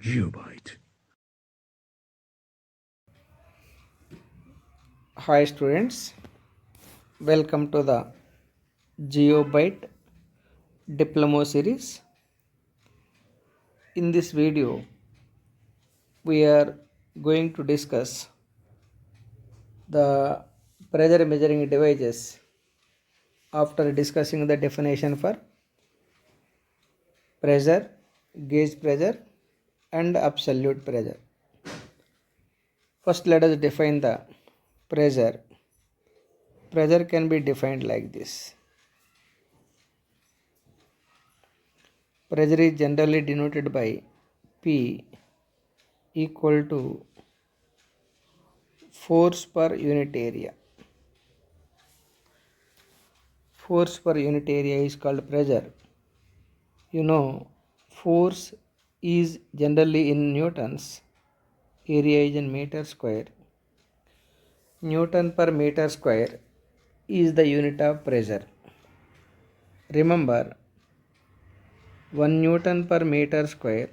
Geobyte. Hi students, welcome to the Geobyte Diploma series. In this video, we are going to discuss the pressure measuring devices after discussing the definition for pressure, gauge pressure and absolute pressure. First let us define the pressure. Pressure can be defined like this. Pressure is generally denoted by P equal to force per unit area. Force per unit area is called pressure. You know, force is generally in newtons, area is in meter square. Newton per meter square is the unit of pressure. Remember, 1 Newton per meter square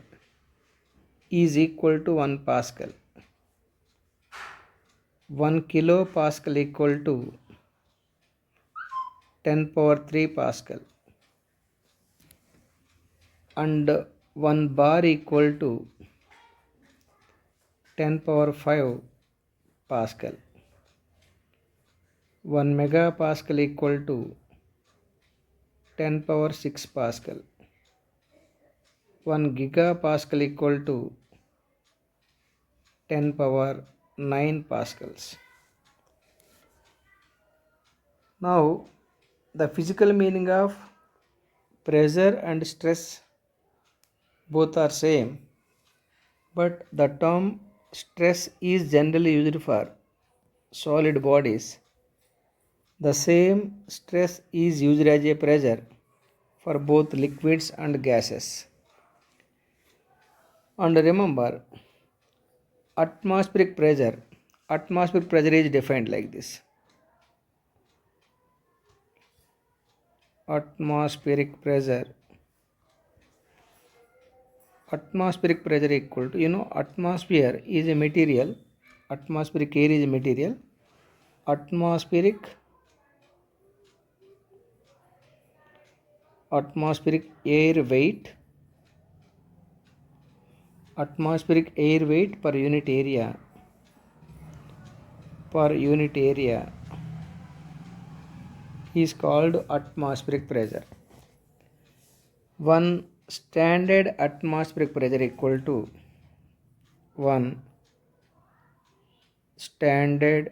is equal to 1 Pascal. 1 kilo Pascal equal to 10 power 3 Pascal. And 1 bar equal to 10 power 5 Pascal. 1 megapascal equal to 10 power 6 Pascal. 1 gigapascal equal to 10 power 9 Pascals. Now, the physical meaning of pressure and stress both are same, but the term stress is generally used for solid bodies. The same stress is used as a pressure for both liquids and gases. And remember, atmospheric pressure is defined like this. Atmospheric pressure equal to, atmosphere is a material, atmospheric air is a material, atmospheric air weight, per unit area is called atmospheric pressure. One standard atmospheric pressure equal to one standard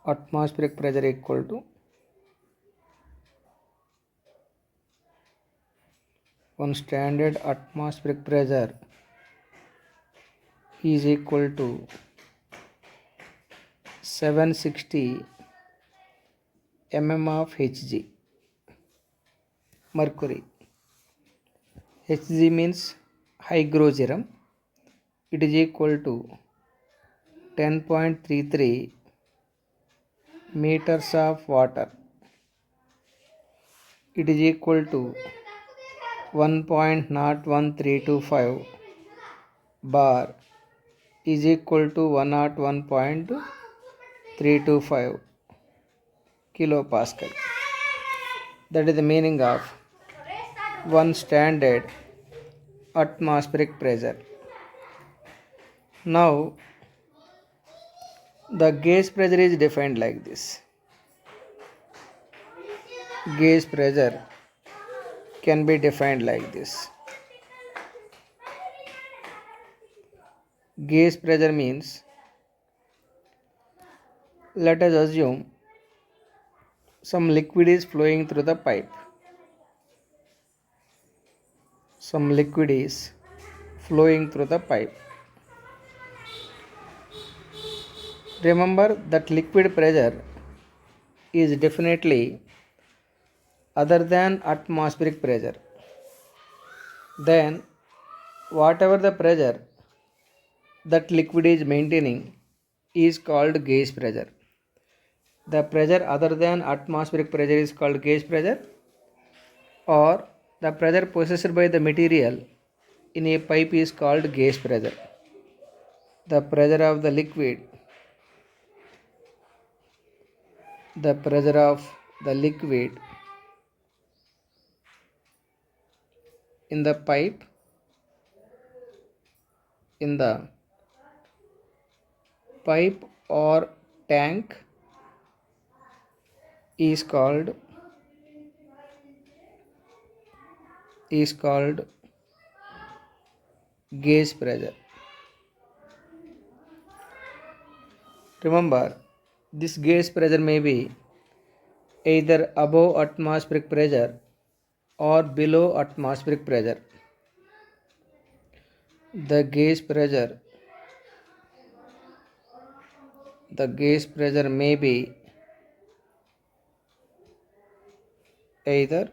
atmospheric pressure equal to one standard atmospheric pressure is equal to 760 mm of Hg. Mercury. Hg means hygroserum. It is equal to 10.33 meters of water. It is equal to 1.01325 bar is equal to 101.325 kilopascal. That is the meaning of one standard atmospheric pressure. Now, the gauge pressure is defined like this. Gauge pressure can be defined like this. Gauge pressure means, let us assume some liquid is flowing through the pipe. Some liquid is flowing through the pipe. Remember that liquid pressure is definitely other than atmospheric pressure. Then whatever the pressure that liquid is maintaining is called gauge pressure. The pressure other than atmospheric pressure is called gauge pressure, or the pressure possessed by the material in a pipe is called gauge pressure. The pressure of the liquid, the pressure of the liquid in the pipe, in the pipe or tank is called gauge pressure. Remember, this gauge pressure may be either above atmospheric pressure or below atmospheric pressure. The gauge pressure may be either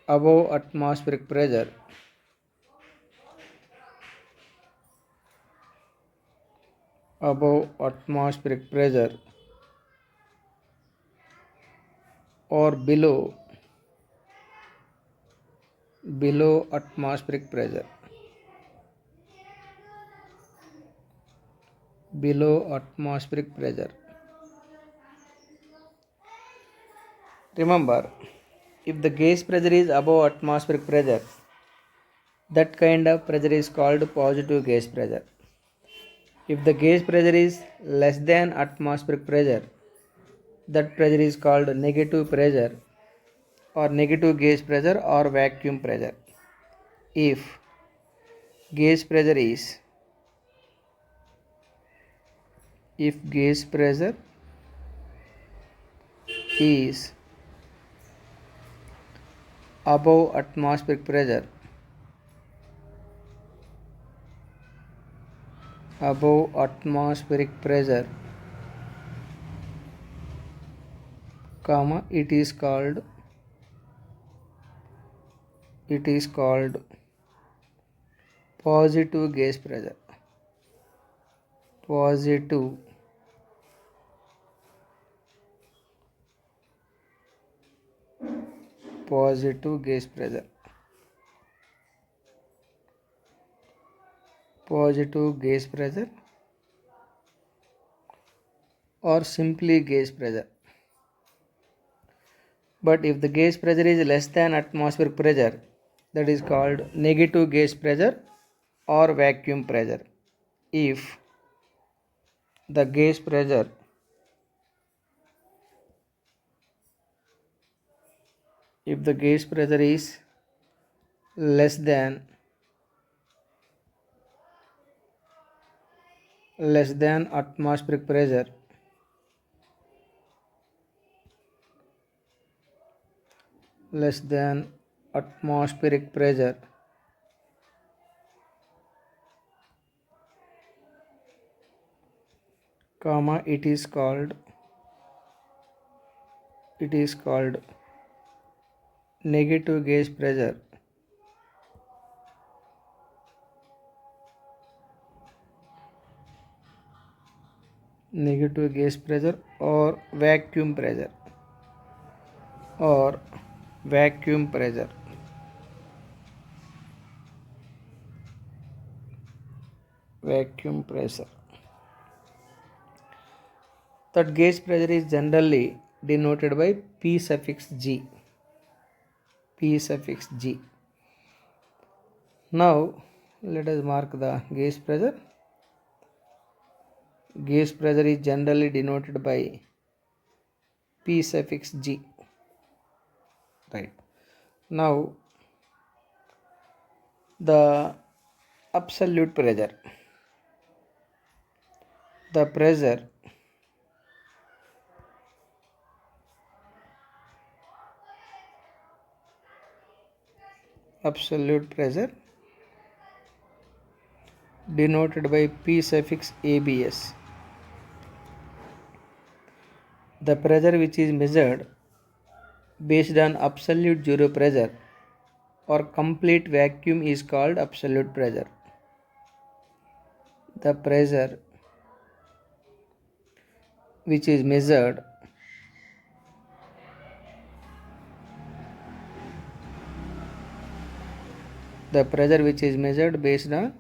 above atmospheric pressure or below atmospheric pressure. Remember, if the gauge pressure is above atmospheric pressure, that kind of pressure is called positive gauge pressure. If the gauge pressure is less than atmospheric pressure, that pressure is called negative pressure or negative gauge pressure or vacuum pressure. If gauge pressure is above atmospheric pressure, comma, it is called positive gauge pressure. Positive gauge pressure. Positive gauge pressure or simply gauge pressure. But if the gauge pressure is less than atmospheric pressure, that is called negative gauge pressure or vacuum pressure. If the gauge pressure is less than atmospheric pressure, comma, it is called negative gauge pressure or vacuum pressure that gauge pressure is generally denoted by P suffix G. Now let us mark the gauge pressure. Gauge pressure is generally denoted by P suffix G. Right. Now the absolute pressure. The pressure absolute pressure denoted by P suffix ABS. The pressure which is measured based on absolute zero pressure or complete vacuum is called absolute pressure. the pressure which is measured based on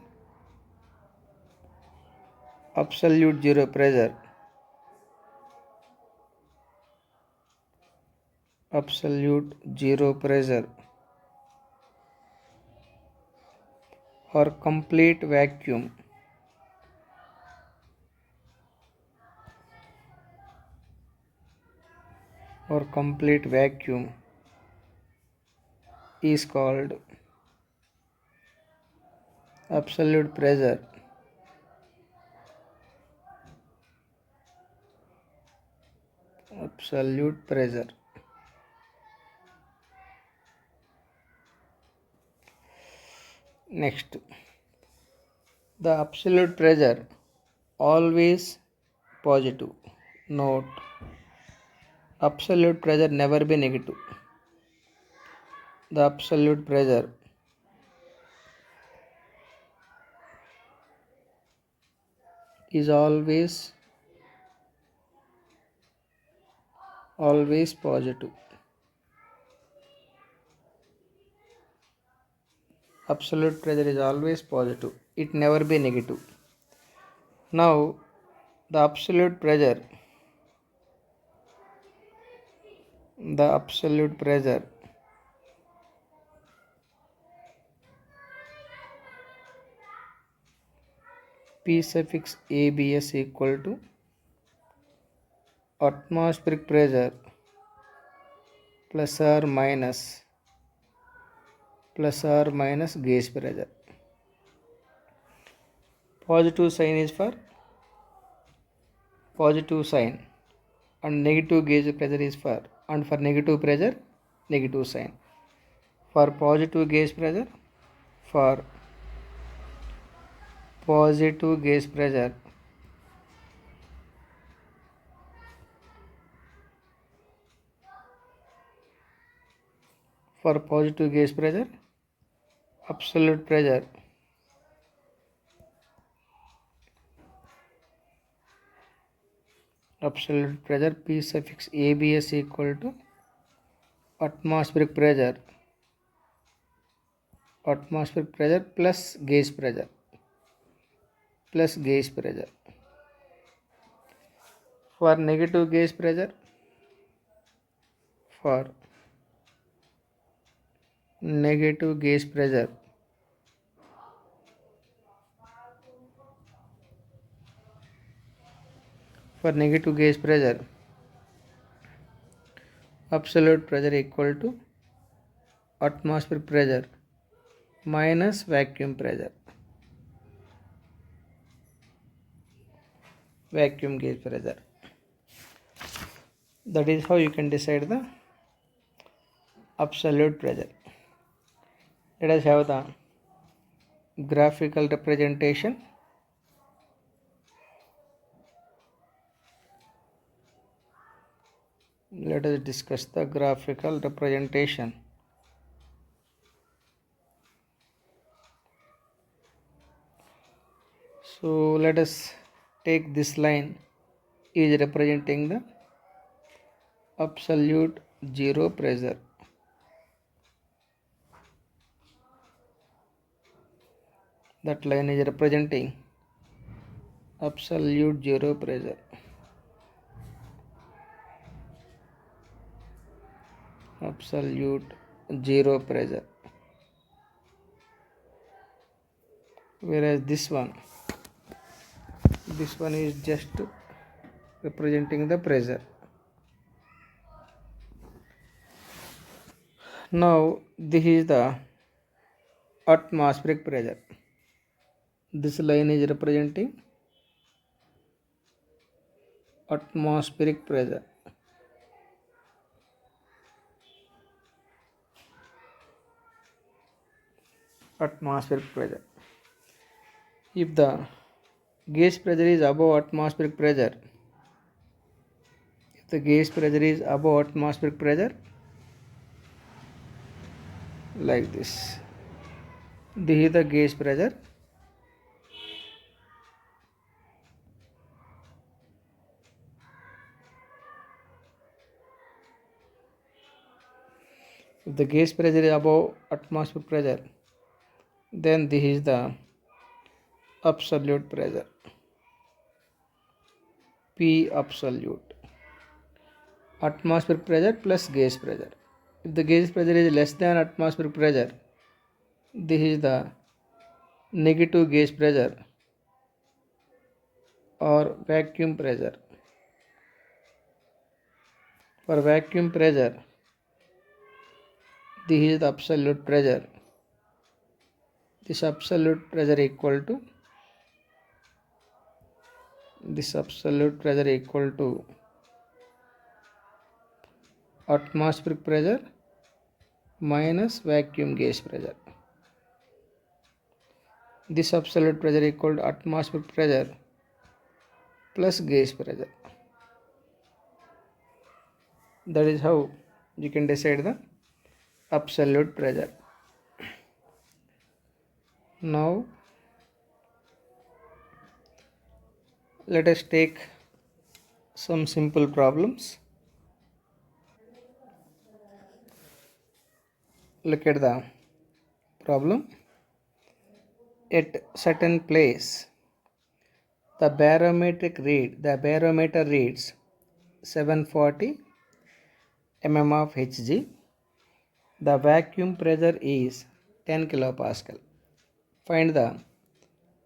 absolute zero pressure, or complete vacuum, is called absolute pressure. Next, the absolute pressure always positive. Note, absolute pressure never be negative. The absolute pressure is always positive. Absolute pressure is always positive. It never be negative. Now, the absolute pressure P suffix ABS equal to atmospheric pressure plus or minus gauge pressure. Positive sign is for positive sign, and negative gauge pressure is for negative pressure, negative sign. For positive gauge pressure, for positive gauge pressure, absolute pressure P suffix ABS equal to atmospheric pressure plus gauge pressure. For negative gauge pressure, for negative gauge pressure, absolute pressure equal to atmospheric pressure minus vacuum pressure, vacuum gauge pressure. That is how you can decide the absolute pressure. Let us have the graphical representation. Let us discuss the graphical representation. So let us take this line is representing the absolute zero pressure. That line is representing absolute zero pressure. Whereas this one is just representing the pressure. Now this is the atmospheric pressure. This line is representing atmospheric pressure. If the gauge pressure is above atmospheric pressure, like this is the gauge pressure. If the gas pressure is above atmospheric pressure, then this is the absolute pressure, P absolute. Atmospheric pressure plus gas pressure. If the gas pressure is less than atmospheric pressure, this is the negative gas pressure or vacuum pressure. For vacuum pressure, this is the absolute pressure. This absolute pressure equal to atmospheric pressure minus vacuum gas pressure. This absolute pressure equal to atmospheric pressure plus gas pressure. That is how you can decide the absolute pressure. Now let us take some simple problems. Look at the problem. At certain place, the barometer reads 740 mm of Hg. The vacuum pressure is 10 kilopascal. Find the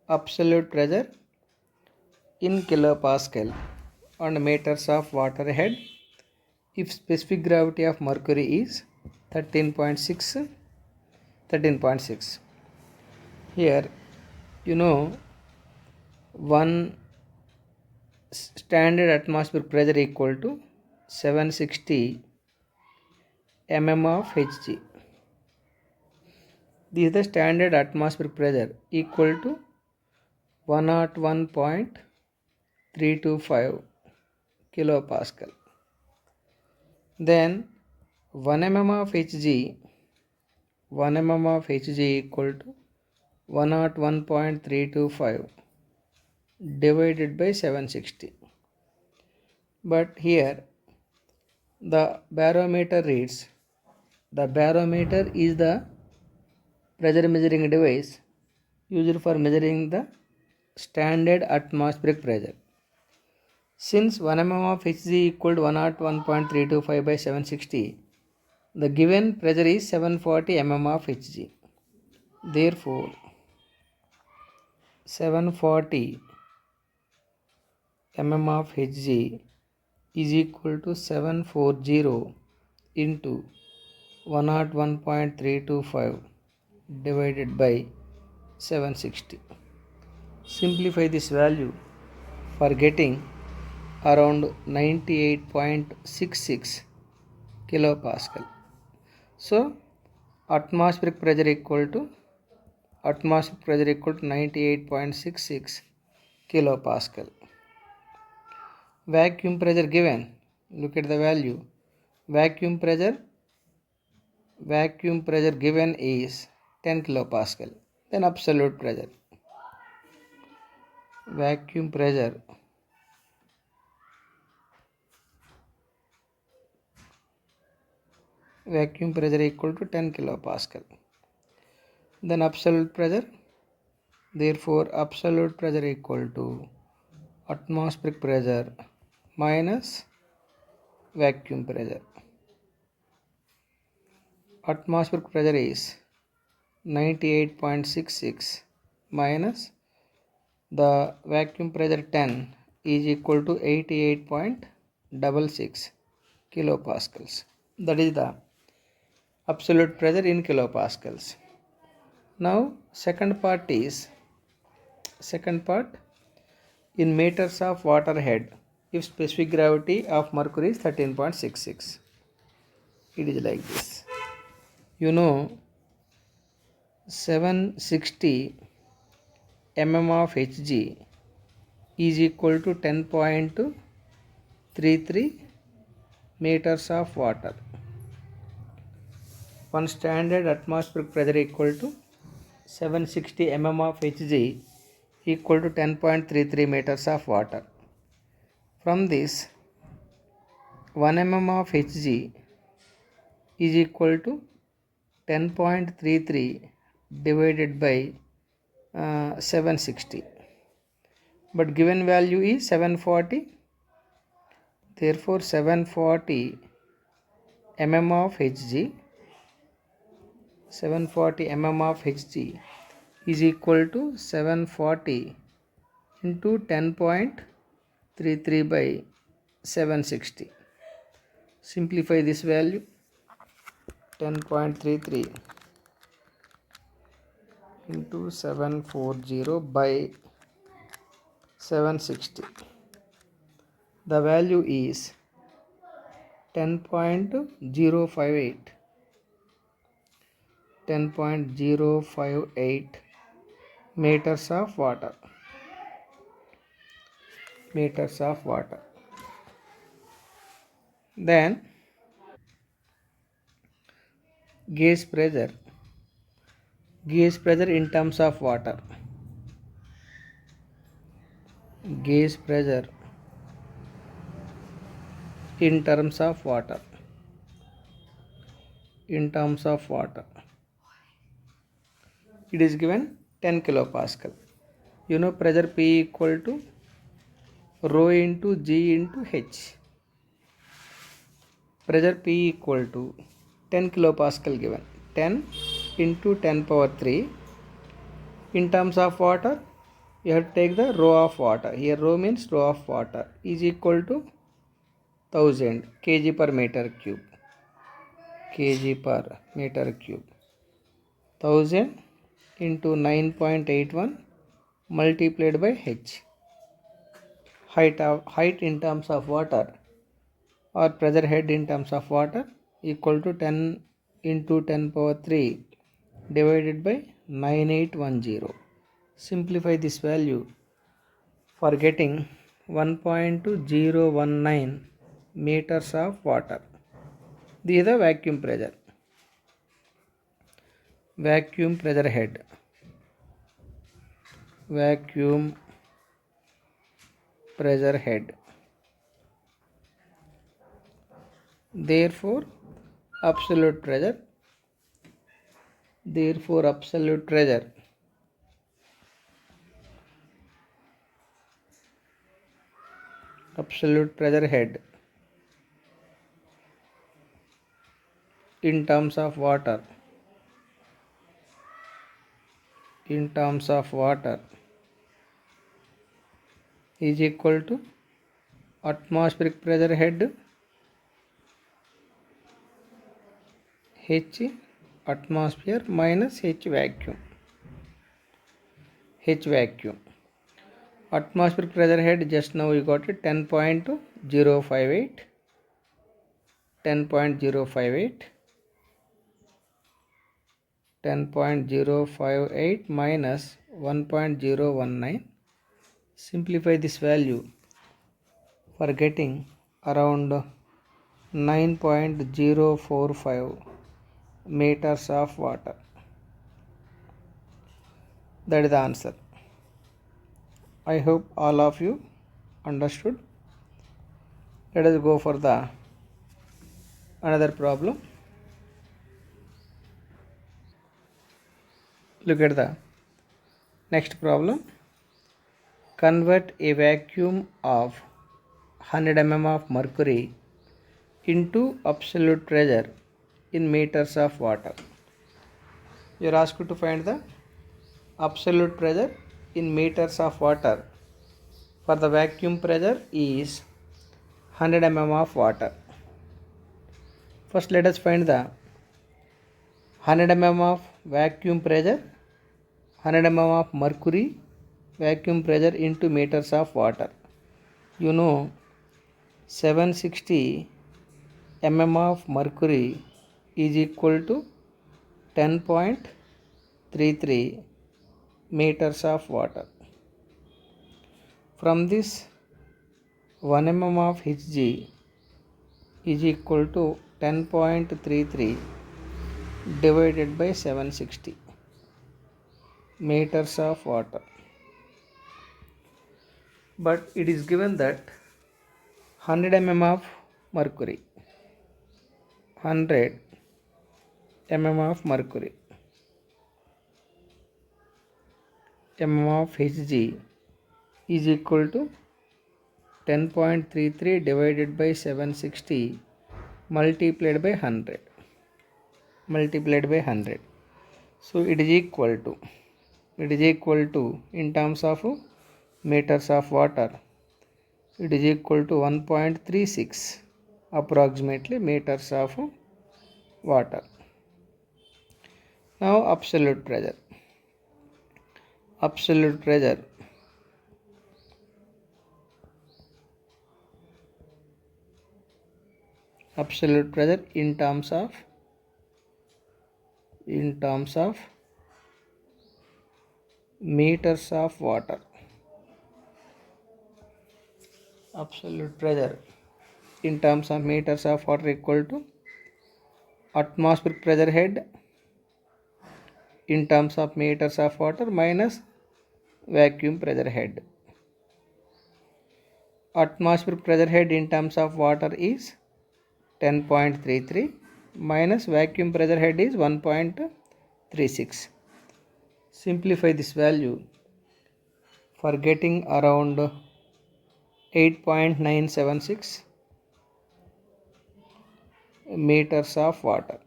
absolute pressure in kilopascal on meters of water head if specific gravity of mercury is 13.6. Here, you know, one standard atmospheric pressure equal to 760 mm of Hg. This is the standard atmospheric pressure equal to 101.325 kilopascal. Then 1 mm of Hg equal to 101.325 divided by 760. But here the barometer is the pressure measuring device used for measuring the standard atmospheric pressure. Since 1 mm of Hg equal to 101.325 by 760, the given pressure is 740 mm of Hg. Therefore, 740 mm of Hg is equal to 740 into 101.325 divided by 760. Simplify this value for getting around 98.66 kilopascal. So atmospheric pressure equal to 98.66 kilopascal. Vacuum pressure given, look at the value. Vacuum pressure given is 10 kilopascal. Then absolute pressure. Vacuum pressure equal to 10 kilopascal. Then absolute pressure. Therefore, absolute pressure equal to atmospheric pressure minus vacuum pressure. Atmospheric pressure is 98.66 minus the vacuum pressure 10 is equal to 88.66 kilopascals. That is the absolute pressure in kilopascals. Now second part in meters of water head if specific gravity of mercury is 13.66. It is like this. You know, 760 mm of Hg is equal to 10.33 meters of water. One standard atmospheric pressure equal to 760 mm of Hg equal to 10.33 meters of water. From this 1 mm of Hg is equal to 10.33 divided by 760, but given value is 740. Therefore 740 mm of Hg, 740 mm of Hg is equal to 740 into 10.33 by 760. Simplify this value. 10.33 into 740 by 760. The value is 10.058. 10.058 meters of water. Meters of water. Then gauge pressure. Gauge pressure in terms of water. Gauge pressure in terms of water. In terms of water. It is given 10 kilopascal. You know pressure P equal to rho into G into H. Pressure P equal to 10 kilopascal given. 10 into 10 power 3. In terms of water, you have to take the rho of water. Here rho means rho of water is equal to 1000 kg per meter cube. Kg per meter cube. 1000 into 9.81 multiplied by H. Height in terms of water or pressure head in terms of water equal to 10 into 10 power 3 divided by 9810. Simplify this value for getting 1.019 meters of water. This is the vacuum pressure. Vacuum pressure head. Vacuum pressure head. Therefore absolute pressure. Therefore absolute pressure head in terms of water is equal to atmospheric pressure head H atmosphere minus H vacuum. Atmospheric pressure head just now we got it 10.058. 10.058 minus 1.019. Simplify this value for getting around 9.045 meters of water. That is the answer. I hope all of you understood. Let us go for the another problem. Look at the next problem. Convert a vacuum of 100 mm of mercury into absolute pressure in meters of water. You are asked to find the absolute pressure in meters of water. For the vacuum pressure is 100 mm of water. First let us find the 100 mm of vacuum pressure, 100 mm of mercury vacuum pressure into meters of water. You know 760 mm of mercury is equal to 10.33 meters of water. From this 1 mm of Hg is equal to 10.33 divided by 760 meters of water. But it is given that 100 mm of mercury, 100 mm of mercury. Mm of Hg is equal to 10.33 divided by 760 multiplied by 100. So it is equal to in terms of meters of water, it is equal to 1.36 approximately meters of water. Now absolute pressure. Absolute pressure in terms of meters of water. Absolute pressure in terms of meters of water equal to atmospheric pressure head in terms of meters of water minus vacuum pressure head. Atmospheric pressure head in terms of water is 10.33 minus vacuum pressure head is 1.36. Simplify this value for getting around 8.976 meters of water.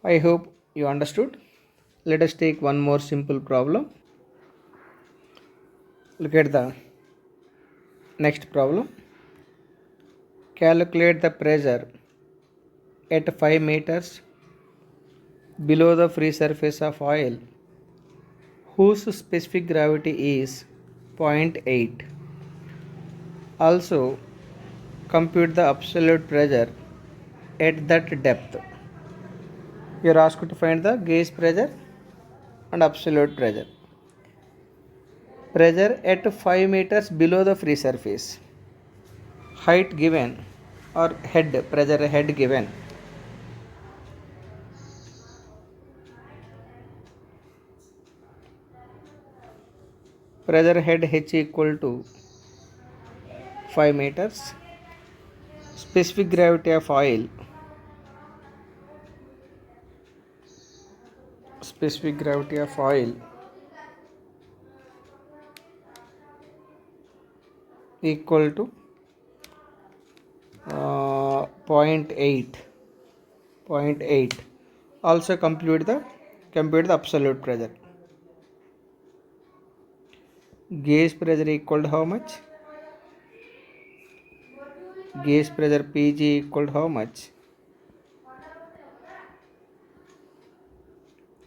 I hope you understood. Let us take one more simple problem. Look at the next problem. Calculate the pressure at 5 meters below the free surface of oil whose specific gravity is 0.8. Also compute the absolute pressure at that depth. You are asked to find the gauge pressure and absolute pressure. Pressure at 5 meters below the free surface. Height given or head, pressure head given. Pressure head H equal to 5 meters. Specific gravity of oil. Specific gravity of oil equal to 0.8. Also compute the absolute pressure. Gauge pressure equal to how much? Gauge pressure Pg equal to how much?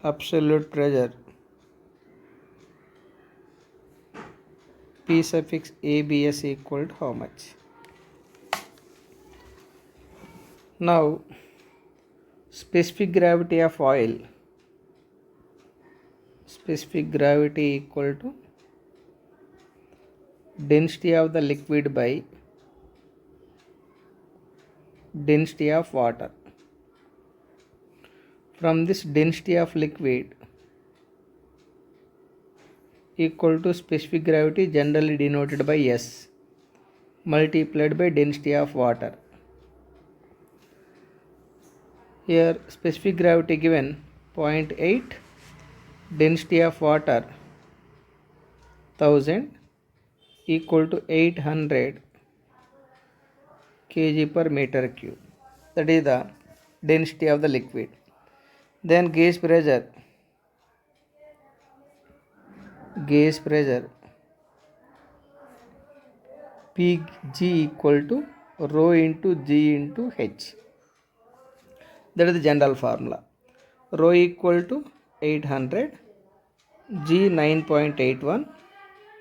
Absolute pressure P suffix ABS equal to how much? Now specific gravity of oil. Specific gravity equal to density of the liquid by density of water. From this density of liquid equal to specific gravity generally denoted by S multiplied by density of water. Here specific gravity given 0.8, density of water 1000 equal to 800 kg per meter cube. That is the density of the liquid. Then gauge pressure Pg equal to rho into G into H. That is the general formula. Rho equal to 800, G 9.81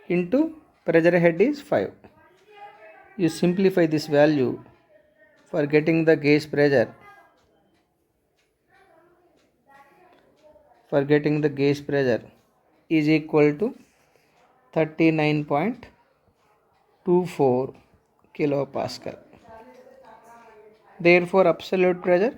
into pressure head is 5. You simplify this value for getting the gauge pressure. Is equal to 39.24 kilopascal. Therefore absolute pressure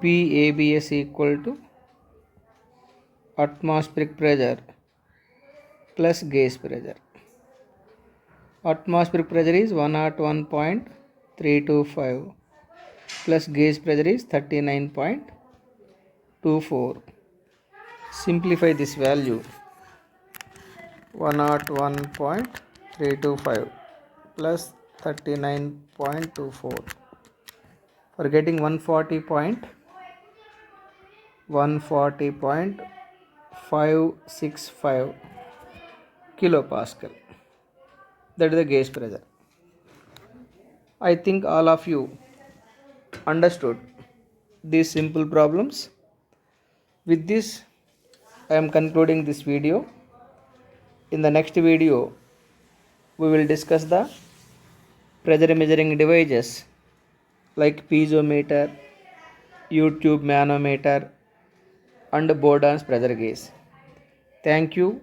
PABS equal to atmospheric pressure plus gauge pressure. Atmospheric pressure is 101.325 plus gauge pressure is 39.24. Simplify this value. 101.325 plus 39.24. For getting 140.565 kilopascal. That is the gauge pressure. I think all of you understood these simple problems. With this, I am concluding this video. In the next video, we will discuss the pressure measuring devices like piezometer, YouTube manometer, and Bourdon's pressure gauge. Thank you.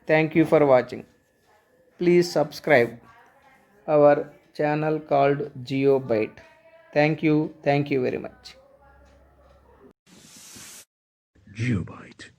Thank you for watching. Please subscribe our channel called GeoByte. Thank you. Thank you very much. GeoByte.